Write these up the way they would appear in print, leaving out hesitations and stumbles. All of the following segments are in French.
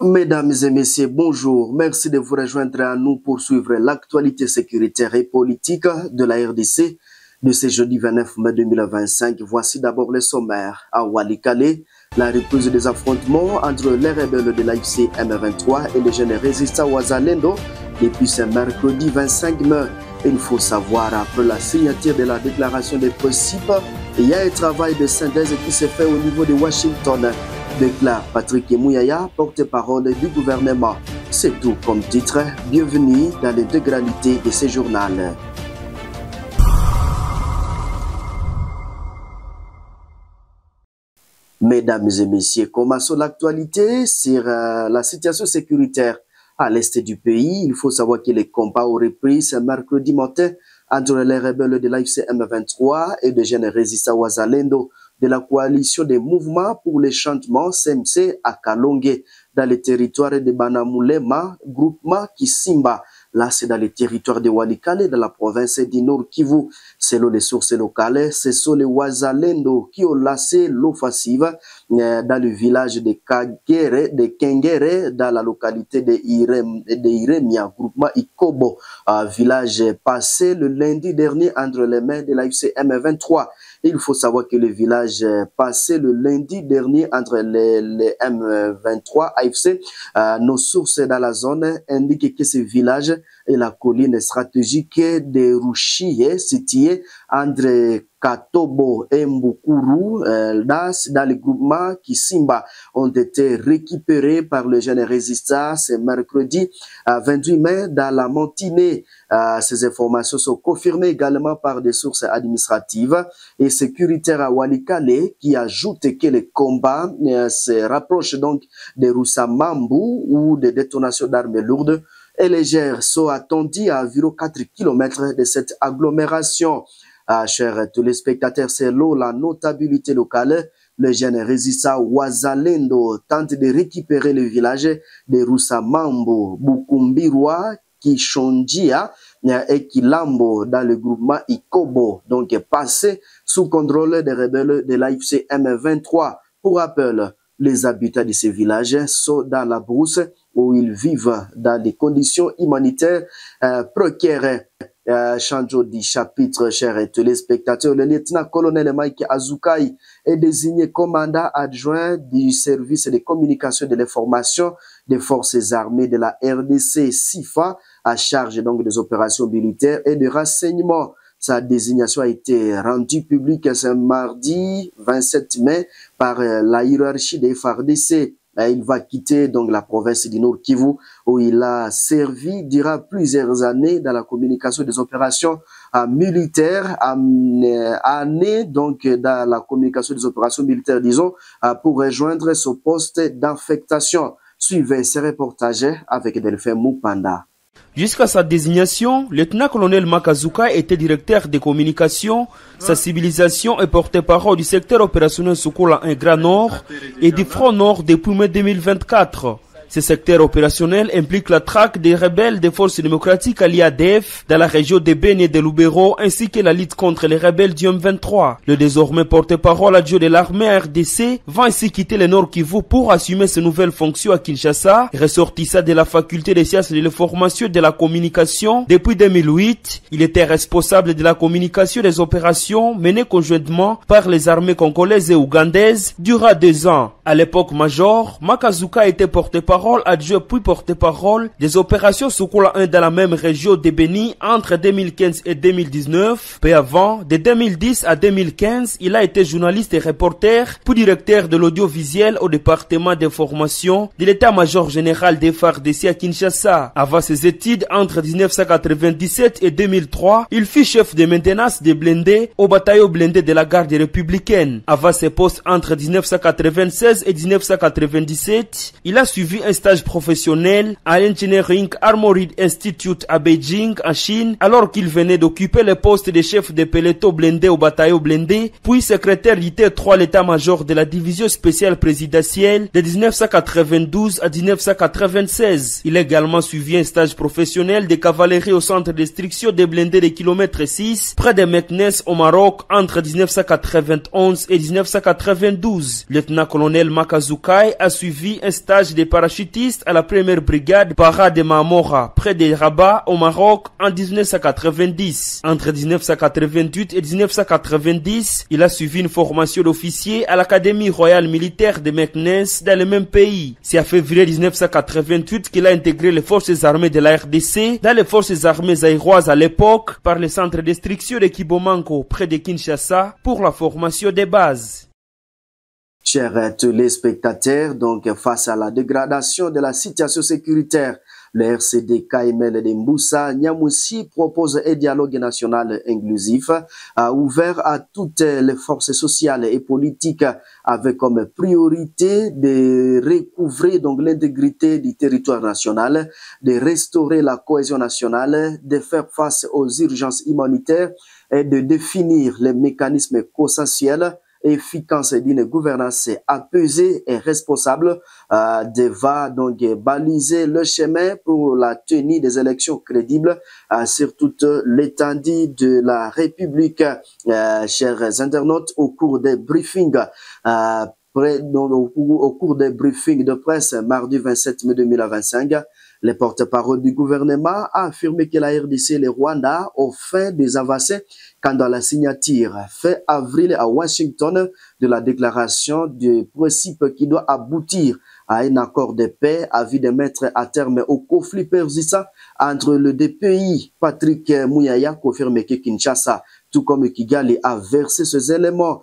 Mesdames et messieurs, bonjour. Merci de vous rejoindre à nous pour suivre l'actualité sécuritaire et politique de la RDC de ce jeudi 29 mai 2025. Voici d'abord le sommaire. À Walikale, la reprise des affrontements entre les rebelles de l'AFC M23 et les jeunes résistants Wazalendo depuis ce mercredi 25 mai. Il faut savoir, après la signature de la déclaration des principes, il y a un travail de synthèse qui se fait au niveau de Washington, déclare Patrick Mouyaya, porte-parole du gouvernement. C'est tout comme titre. Bienvenue dans l'intégralité de ce journal. Mesdames et messieurs, commençons l'actualité sur la situation sécuritaire à l'est du pays. Il faut savoir que les combats ont repris ce mercredi matin entre les rebelles de l'AFC M23 et des jeunes résistants Wazalendo de la coalition des mouvements pour les changements CMC à Kalonge dans les territoires de Banamulema, groupement Kisimba. Là, c'est dans les territoires de Walikale, dans la province du Nord Kivu. Selon les sources locales, ce sont les Wazalendo qui ont lancé l'offensive dans le village de Kengere, dans la localité de Iremia, groupement Ikobo, village passé le lundi dernier entre les mains de l'AFC M23. Il faut savoir que le village passé le lundi dernier entre les M23 AFC, nos sources dans la zone indiquent que ce village est la colline stratégique de Ruchie, située entre Katobo et Mbukuru, dans le groupement Kisimba, ont été récupérés par le jeune résistant ce mercredi 28 mai dans la matinée. Ces informations sont confirmées également par des sources administratives et sécuritaires à Walikale, qui ajoutent que les combats se rapprochent donc des Roussamambu ou des détonations d'armes lourdes et légères sont attendues à environ 4 km de cette agglomération. Chers téléspectateurs, selon la notabilité locale, le jeune résistant Wazalendo tente de récupérer le village de Roussamambu, Bukumbirwa, Kishonjia et Kilambo dans le groupement Ikobo, donc passé sous contrôle des rebelles de l'AFC M23. Pour rappel, les habitants de ces villages sont dans la brousse où ils vivent dans des conditions humanitaires précaires. Changeau du chapitre, chers téléspectateurs, le lieutenant-colonel Mike Azukai est désigné commandant adjoint du service de communication de l'information des forces armées de la RDC SIFA, à charge donc des opérations militaires et de renseignement. Sa désignation a été rendue publique ce mardi 27 mai par la hiérarchie des FARDC. Il va quitter donc la province du Nord Kivu où il a servi durant plusieurs années dans la communication des opérations militaires, années donc dans la communication des opérations militaires, disons, pour rejoindre son poste d'affectation. Suivez ce reportage avec Delphin Mupanda. Jusqu'à sa désignation, le lieutenant-colonel Makazuka était directeur de communication, sensibilisation et porte-parole du secteur opérationnel Sokola 1 Grand Nord et du Front Nord depuis mai 2024. Ce secteur opérationnel implique la traque des rebelles des forces démocratiques alliées ADF dans la région de Beni et de Lubero ainsi que la lutte contre les rebelles du M23. Le désormais porte-parole adjoint de l'armée RDC va ainsi quitter le Nord Kivu pour assumer ses nouvelles fonctions à Kinshasa, ressortissant de la faculté des sciences de l'information et de la communication. Depuis 2008, il était responsable de la communication des opérations menées conjointement par les armées congolaises et ougandaises durant 2 ans. À l'époque major, Makazuka était porte-parole adjoint puis porte-parole des opérations Sokola 1 dans la même région de Beni entre 2015 et 2019. Peu avant, de 2010 à 2015, il a été journaliste et reporter, puis directeur de l'audiovisuel au département d'information de l'état-major général des FARDC à Kinshasa. Avant ses études entre 1997 et 2003, il fut chef de maintenance des blindés au bataillon blindé de la garde républicaine. Avant ses postes entre 1996 et 1997, il a suivi un stage professionnel à l'Engineering Armored Institute à Beijing, en Chine, alors qu'il venait d'occuper le poste de chef de peloton blindé au bataillon blindé, puis secrétaire du T3 l'état-major de la division spéciale présidentielle de 1992 à 1996. Il a également suivi un stage professionnel de cavalerie au centre d'instruction des blindés de kilomètre 6, près de Meknès au Maroc, entre 1991 et 1992. Lieutenant-colonel Makazukai a suivi un stage de parachutiste à la première brigade Para de Mamora, près de Rabat au Maroc, en 1990. Entre 1988 et 1990, il a suivi une formation d'officier à l'Académie royale militaire de Meknès dans le même pays. C'est en février 1988 qu'il a intégré les forces armées de la RDC dans les forces armées zaïroises à l'époque par le centre d'instruction de Kibomanko près de Kinshasa pour la formation des bases. Chers téléspectateurs, donc face à la dégradation de la situation sécuritaire, le RCD KML de Mboussa Niamoussi propose un dialogue national inclusif ouvert à toutes les forces sociales et politiques avec comme priorité de recouvrer donc l'intégrité du territoire national, de restaurer la cohésion nationale, de faire face aux urgences humanitaires et de définir les mécanismes consensuels efficace d'une gouvernance apaisée et responsable va donc baliser le chemin pour la tenue des élections crédibles sur toute l'étendue de la République. Chers internautes, au cours des briefings au cours des briefings de presse mardi 27 mai 2025, le porte-parole du gouvernement a affirmé que la RDC et le Rwanda ont fait des avancées quant à la signature fin avril à Washington de la déclaration du principe qui doit aboutir à un accord de paix à vue de mettre à terme au conflit persistant entre les deux pays. Patrick Muyaya confirme que Kinshasa, tout comme Kigali, a versé ces éléments.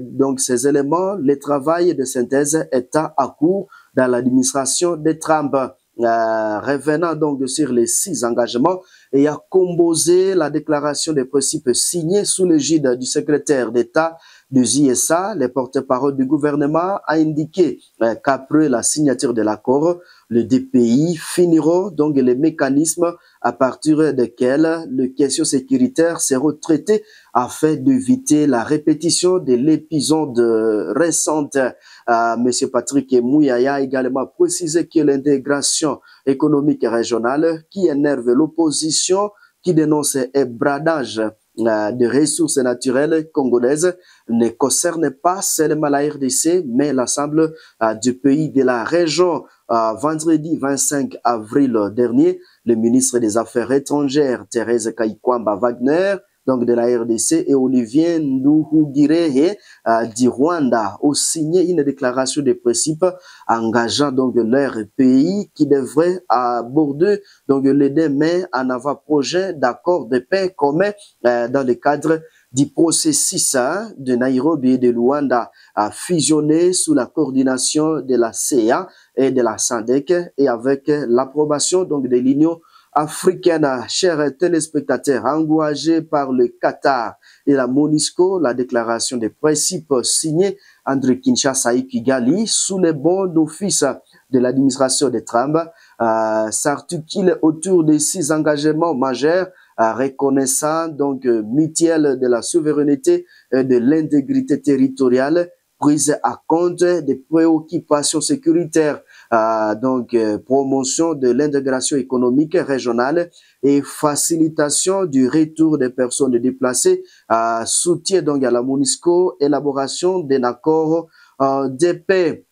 Donc ces éléments, le travail de synthèse est à court dans l'administration de Trump. Revenant donc sur les 6 engagements et a composé la déclaration des principes signée sous l'égide du secrétaire d'État des USA. Le porte-parole du gouvernement a indiqué qu'après la signature de l'accord, les deux pays finiront donc les mécanismes à partir desquels les questions sécuritaires seront traitées afin d'éviter la répétition de l'épisode récente. Monsieur Patrick Mouyaya a également précisé que l'intégration économique régionale qui énerve l'opposition, qui dénonce un bradage de ressources naturelles congolaises ne concerne pas seulement la RDC, mais l'ensemble du pays de la région. Vendredi 25 avril dernier, le ministre des Affaires étrangères, Thérèse Kaikwamba Wagner, donc de la RDC, et Olivier Nduhungirehe du Rwanda ont signé une déclaration de principe engageant donc leur pays qui devrait aborder donc le 2 mai en avant-projet d'accord de paix commun dans le cadre du processus de Nairobi et de Luanda a fusionné sous la coordination de la CEA et de la SADC et avec l'approbation donc de l'Union africaine. Chers téléspectateurs, engagés par le Qatar et la MONUSCO, la déclaration des principes signée entre Kinshasa et Kigali sous les bons d'office de l'administration de Trump s'articule autour de 6 engagements majeurs reconnaissant donc mutuel de la souveraineté et de l'intégrité territoriale, prise à compte des préoccupations sécuritaires, promotion de l'intégration économique régionale et facilitation du retour des personnes déplacées, soutien donc à la MONUSCO, élaboration d'un accord de paix.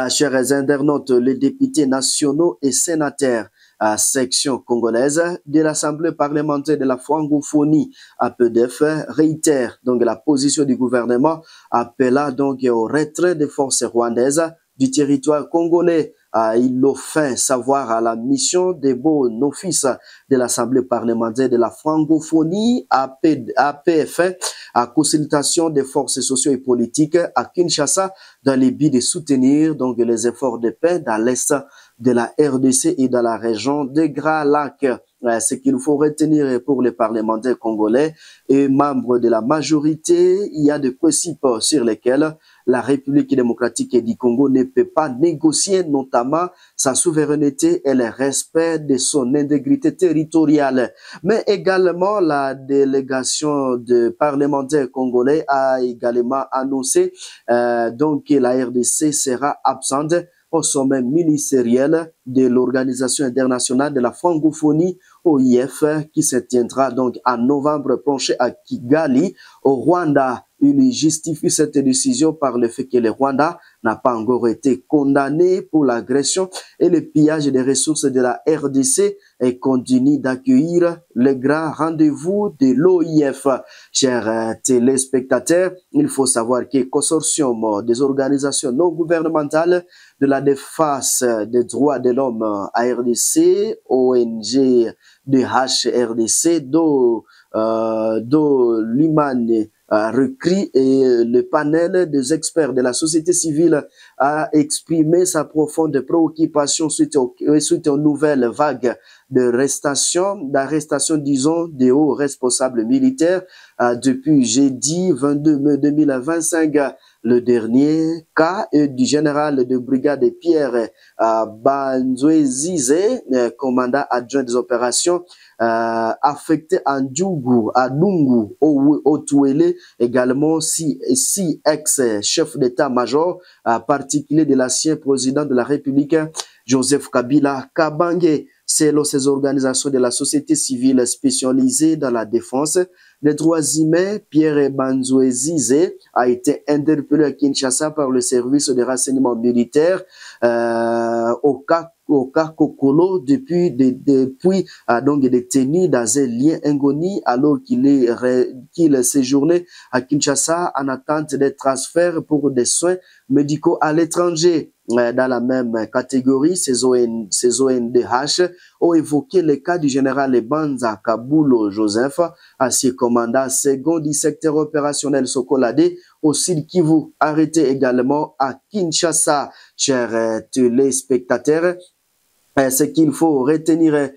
Chers internautes, les députés nationaux et sénateurs section congolaise de l'Assemblée parlementaire de la francophonie APDF réitère donc la position du gouvernement appelant donc au retrait des forces rwandaises du territoire congolais. Il a fait savoir à la mission des bons offices de l'Assemblée parlementaire de la francophonie APF à consultation des forces socio et politiques à Kinshasa dans le but de soutenir donc les efforts de paix dans l'est de la RDC et dans la région de Grand Lac. Ce qu'il faut retenir pour les parlementaires congolais et membres de la majorité, il y a des principes sur lesquels la République démocratique du Congo ne peut pas négocier, notamment sa souveraineté et le respect de son intégrité territoriale. Mais également, la délégation de parlementaires congolais a également annoncé donc que la RDC sera absente au sommet ministériel de l'Organisation internationale de la francophonie, OIF, qui se tiendra donc en novembre prochain à Kigali, au Rwanda. Il justifie cette décision par le fait que le Rwanda n'a pas encore été condamné pour l'agression et le pillage des ressources de la RDC et continue d'accueillir le grand rendez-vous de l'OIF. Chers téléspectateurs, il faut savoir que le consortium des organisations non gouvernementales de la défense des droits de l'homme à RDC, ONG DHRDC, do l'Human recrit et le panel des experts de la société civile a exprimé sa profonde préoccupation suite aux nouvelles vagues d'arrestation, disons, des hauts responsables militaires depuis jeudi 22 mai 2025. Le dernier cas est du général de brigade Pierre Banzouezize, commandant adjoint des opérations affecté à Ndjougou, à Lungu, au Touélé, également six ex-chefs d'état-major particulier de l'ancien président de la République, Joseph Kabila Kabange. Selon ces organisations de la société civile spécialisée dans la défense des droits humains, Pierre Banzouezize a été interpellé à Kinshasa par le service de renseignement militaire au cas Kokolo depuis donc détenu dans un lien inconnu alors qu'il séjournait à Kinshasa en attente de transfert pour des soins médicaux à l'étranger. Dans la même catégorie, ces ONDH ont évoqué le cas du général Banza Kabulo Joseph, ancien commandant second du secteur opérationnel Sokolade au Sud Kivu, arrêté également à Kinshasa. Chers téléspectateurs, ce qu'il faut retenir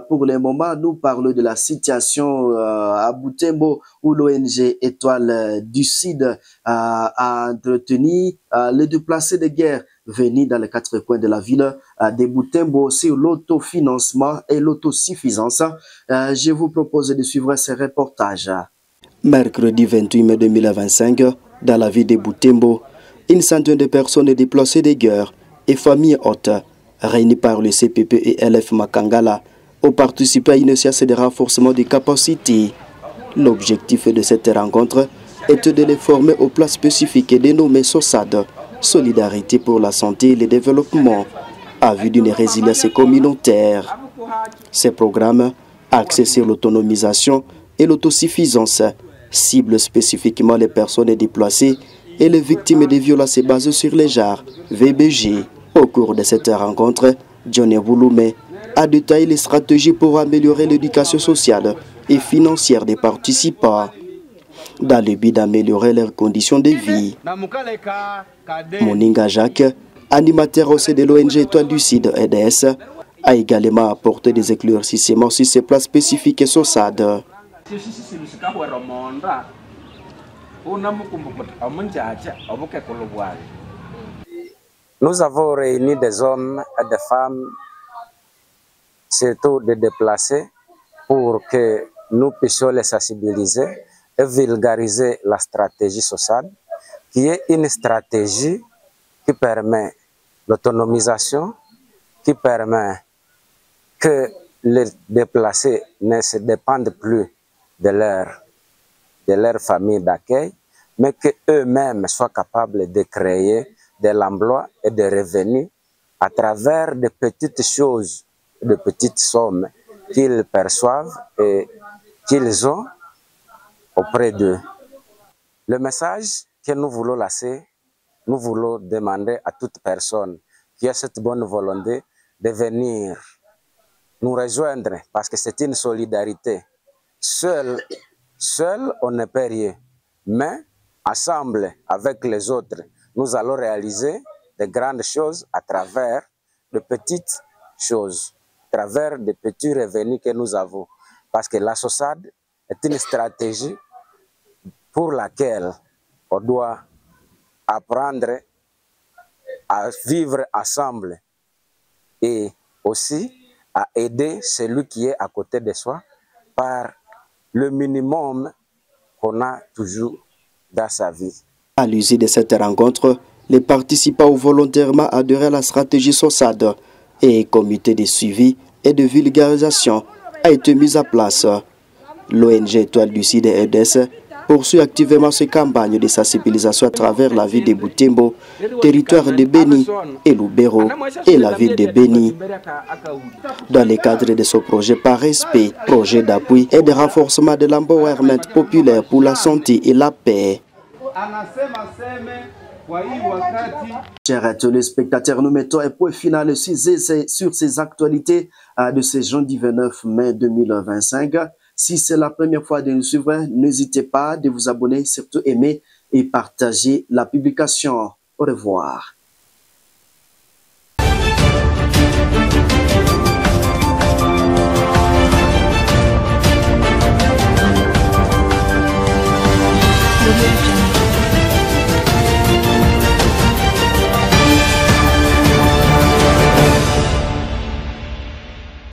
pour le moment, nous parlons de la situation à Butembo où l'ONG Étoile du Sud a entretenu les déplacés de guerre venus dans les quatre coins de la ville de Butembo sur l'autofinancement et l'autosuffisance. Je vous propose de suivre ce reportage. Mercredi 28 mai 2025, dans la ville de Butembo, une centaine de personnes déplacées de guerre et familles hautes réunis par le CPP et LF Makangala, ont participé à une séance de renforcement des capacités. L'objectif de cette rencontre était de les former aux plans spécifiques dénommés SOSAD, Solidarité pour la santé et le développement, à vue d'une résilience communautaire. Ces programmes, axés sur l'autonomisation et l'autosuffisance, ciblent spécifiquement les personnes déplacées et les victimes de violences basées sur les genres, VBG. Au cours de cette rencontre, Johnny Bouloumé a détaillé les stratégies pour améliorer l'éducation sociale et financière des participants, dans le but d'améliorer leurs conditions de vie. Moninga Jacques, animateur au sein de l'ONG Étoile du Sud EDS, a également apporté des éclaircissements sur ces plans spécifiques et SOSAD. Nous avons réuni des hommes et des femmes, surtout des déplacés, pour que nous puissions les sensibiliser et vulgariser la stratégie sociale, qui est une stratégie qui permet l'autonomisation, qui permet que les déplacés ne se dépendent plus de leur famille d'accueil, mais qu'eux-mêmes soient capables de créer de l'emploi et des revenus à travers de petites choses, de petites sommes qu'ils perçoivent et qu'ils ont auprès d'eux. Le message que nous voulons lancer, nous voulons demander à toute personne qui a cette bonne volonté de venir nous rejoindre parce que c'est une solidarité. Seul, on ne peut rien, mais ensemble avec les autres, nous allons réaliser de grandes choses à travers de petites choses, à travers des petits revenus que nous avons. Parce que la SOSAD est une stratégie pour laquelle on doit apprendre à vivre ensemble et aussi à aider celui qui est à côté de soi par le minimum qu'on a toujours dans sa vie. À l'issue de cette rencontre, les participants ont volontairement adhéré à la stratégie SOSAD et un comité de suivi et de vulgarisation a été mis en place. L'ONG Étoile du Sud et EDS poursuit activement ces campagnes de sensibilisation à travers la ville de Butembo, territoire de Beni et Lubero et la ville de Beni. Dans le cadre de ce projet par respect, projet d'appui et de renforcement de l'empowerment populaire pour la santé et la paix. Chers téléspectateurs, nous mettons un point final sur ces actualités de ce jeudi 29 mai 2025. Si c'est la première fois de nous suivre, n'hésitez pas de vous abonner, surtout aimer et partager la publication. Au revoir. Religion.